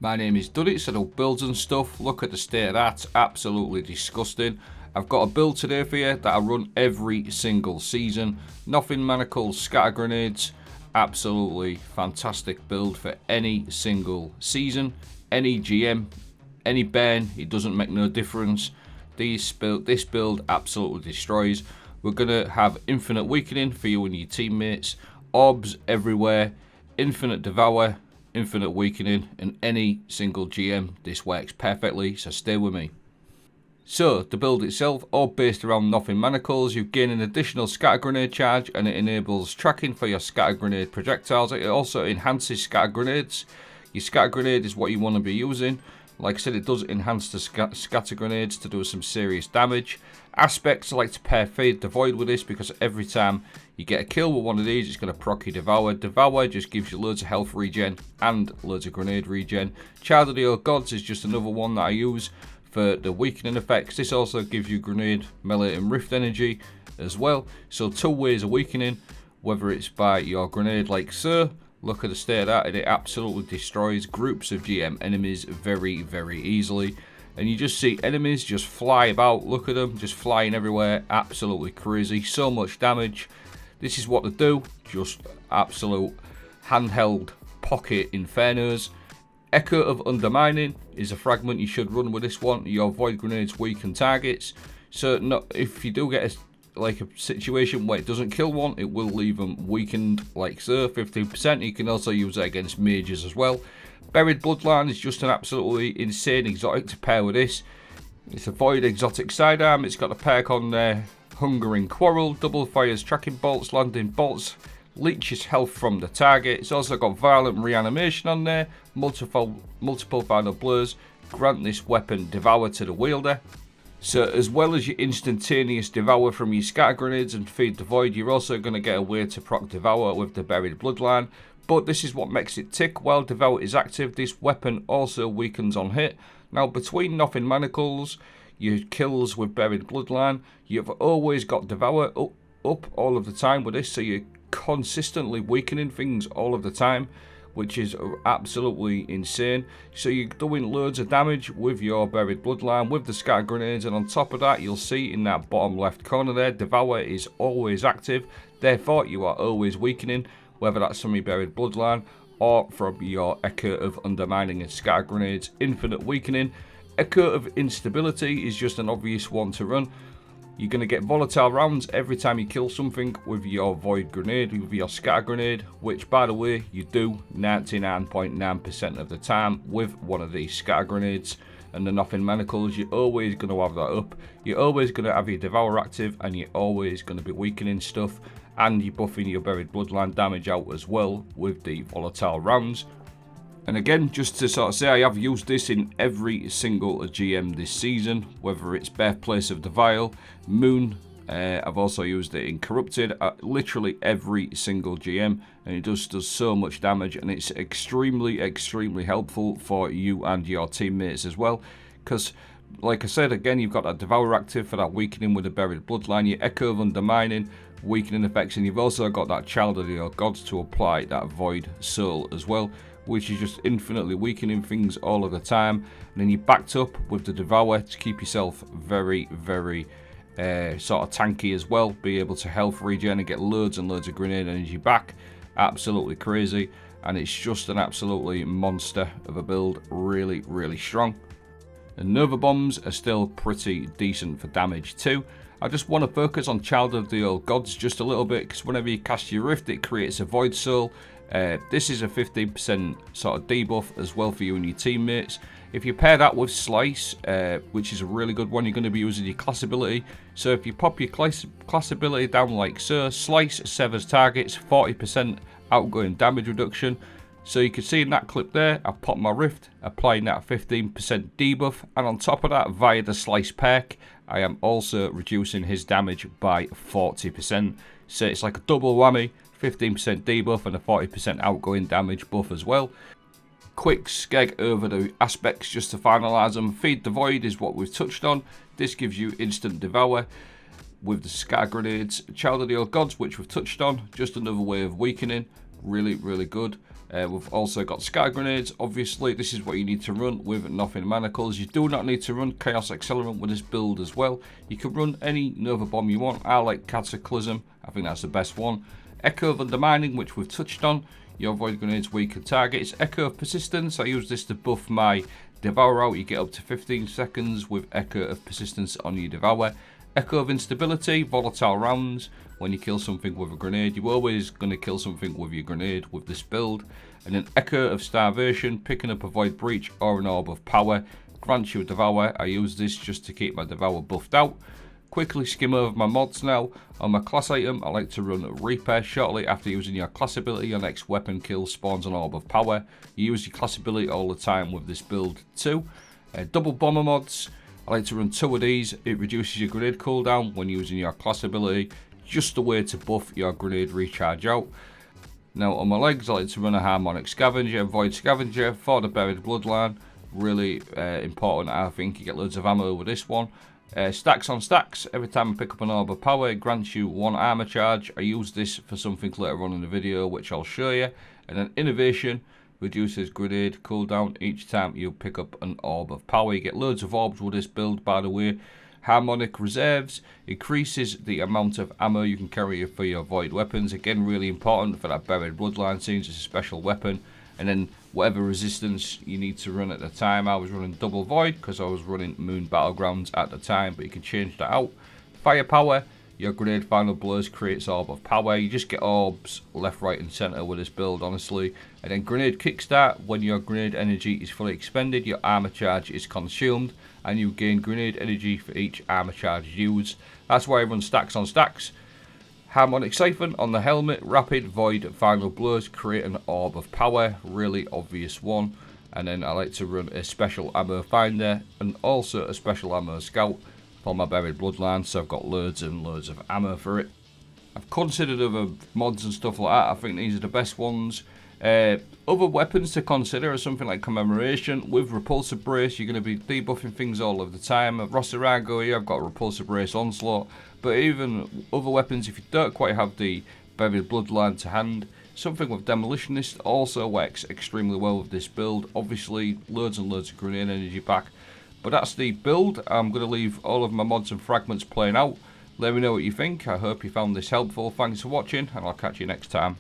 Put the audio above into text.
My name is Duddits, I do builds and stuff. Look at the state of that, absolutely disgusting. I've got a build today for you that I run every single season. Nothing Manacles, scatter grenades, absolutely fantastic build for any single season. Any GM, any burn, it doesn't make no difference. This build absolutely destroys. We're going to have infinite weakening for you and your teammates. Orbs everywhere, infinite devour, infinite weakening, and any single GM this works perfectly, so stay with me. So the build itself, all based around Nothing Manacles. You gain an additional scatter grenade charge and it enables tracking for your scatter grenade projectiles. It also enhances scatter grenades. Your scatter grenade is what you want to be using. Like I said, it does enhance the scatter grenades to do some serious damage. Aspects, I like to pair Feed the Void with this because every time you get a kill with one of these, it's going to proc your Devour. Devour just gives you loads of health regen and loads of grenade regen. Child of the Old Gods is just another one that I use for the weakening effects. This also gives you grenade, melee and rift energy as well. So 2 ways of weakening, whether it's by your grenade like so. Look at the state of that, and it absolutely destroys groups of GM enemies very, very easily. And you just see enemies just fly about. Look at them, just flying everywhere. Absolutely crazy. So much damage. This is what they do. Just absolute handheld pocket infernos. Echo of Undermining is a fragment you should run with this one. Your void grenades weaken targets. So if you do get a situation where it doesn't kill one, it will leave them weakened like so, 15%. You can also use it against mages as well. Buried Bloodline is just an absolutely insane exotic to pair with this. It's a void exotic sidearm. It's got a perk on there, Hungering Quarrel, double fires tracking bolts, landing bolts, leeches health from the target. It's also got violent reanimation on there, multiple final blows, grant this weapon devour to the wielder. So as well as your instantaneous devour from your scatter grenades and Feed the Void, you're also going to get a way to proc devour with the Buried Bloodline. But this is what makes it tick. While devour is active, this weapon also weakens on hit. Now between Nothing Manacles, your kills with Buried Bloodline, you've always got devour up all of the time with this, so you're consistently weakening things all of the time, which is absolutely insane. So you're doing loads of damage with your Buried Bloodline, with the scatter grenades, and on top of that, you'll see in that bottom left corner there, Devour is always active, therefore you are always weakening, whether that's from your Buried Bloodline or from your Echo of Undermining and scatter grenades. Infinite weakening. Echo of Instability is just an obvious one to run. You're going to get volatile rounds every time you kill something with your void grenade, with your scatter grenade, which by the way you do 99.9% of the time with one of these scatter grenades. And the Nothing Manacles, you're always going to have that up. You're always going to have your Devour active, and you're always going to be weakening stuff, and you're buffing your Buried Bloodline damage out as well with the volatile rounds. And again, just to sort of say, I have used this in every single GM this season, whether it's Birthplace of the Vile, Moon, I've also used it in Corrupted, literally every single GM, and it does so much damage, and it's extremely, extremely helpful for you and your teammates as well, because like I said, again, you've got that Devour active for that weakening with the Buried Bloodline, your Echo of Undermining, weakening effects, and you've also got that Child of the Old Gods to apply that Void Soul as well, which is just infinitely weakening things all of the time. And then you backed up with the Devour to keep yourself very, very sort of tanky as well, be able to health regen and get loads and loads of grenade energy back. Absolutely crazy, and it's just an absolutely monster of a build, really, really strong. And Nova Bombs are still pretty decent for damage too. I just want to focus on Child of the Old Gods just a little bit, because whenever you cast your Rift, it creates a Void Soul. This is a 15% sort of debuff as well for you and your teammates. If you pair that with Slice, which is a really good one, you're going to be using your class ability. So if you pop your class ability down like so, Slice severs targets, 40% outgoing damage reduction. So you can see in that clip there, I've popped my Rift, applying that 15% debuff, and on top of that, via the Slice perk, I am also reducing his damage by 40%. So it's like a double whammy, 15% debuff and a 40% outgoing damage buff as well. Quick skeg over the aspects just to finalise them. Feed the Void is what we've touched on. This gives you instant devour with the scatter grenades. Child of the Old Gods, which we've touched on, just another way of weakening. Really, really good. We've also got scatter grenades. Obviously, this is what you need to run with Nothing Manacles. You do not need to run Chaos Accelerant with this build as well. You can run any Nova Bomb you want. I like Cataclysm. I think that's the best one. Echo of Undermining, which we've touched on. Your void grenades weaken targets. Echo of Persistence. I use this to buff my devour out. You get up to 15 seconds with Echo of Persistence on your devour. Echo of Instability, volatile rounds. When you kill something with a grenade, you're always going to kill something with your grenade with this build. And then Echo of Starvation, picking up a Void Breach or an Orb of Power. Grants you a Devour. I use this just to keep my Devour buffed out. Quickly skim over my mods now. On my class item, I like to run Reaper. Shortly after using your class ability, your next weapon kill spawns an Orb of Power. You use your class ability all the time with this build too. Double Bomber mods. I like to run 2 of these. It reduces your grenade cooldown when using your class ability. Just a way to buff your grenade recharge out. Now on my legs, I like to run a Harmonic Scavenger, Void Scavenger for the Buried Bloodline. Really important, I think. You get loads of ammo with this one. Stacks on stacks. Every time I pick up an Orb of Power, it grants you 1 armor charge. I use this for something later on in the video, which I'll show you. And then Innovation reduces grenade cooldown each time you pick up an Orb of Power. You get loads of orbs with this build, by the way. Harmonic Reserves increases the amount of ammo you can carry for your void weapons. Again, really important for that Buried Bloodline scenes. It's a special weapon. And then whatever resistance you need to run at the time. I was running double void because I was running Moon Battlegrounds at the time, but you can change that out. Firepower. Your grenade final blows creates Orb of Power. You just get orbs left, right and centre with this build, honestly. And then Grenade Kickstart. When your grenade energy is fully expended, your armor charge is consumed. And you gain grenade energy for each armor charge used. That's why I run stacks on stacks. Harmonic Siphon on the helmet. Rapid Void Final Blows create an Orb of Power. Really obvious one. And then I like to run a Special Ammo Finder. And also a Special Ammo Scout for my Buried Bloodline, so I've got loads and loads of ammo for it. I've considered other mods and stuff like that. I think these are the best ones. Other weapons to consider are something like Commemoration. With Repulsive Brace, you're going to be debuffing things all of the time. At Rosserago here, I've got Repulsive Brace Onslaught. But even other weapons, if you don't quite have the Buried Bloodline to hand, something with Demolitionist also works extremely well with this build. Obviously, loads and loads of grenade energy back. But that's the build. I'm going to leave all of my mods and fragments playing out. Let me know what you think. I hope you found this helpful. Thanks for watching, and I'll catch you next time.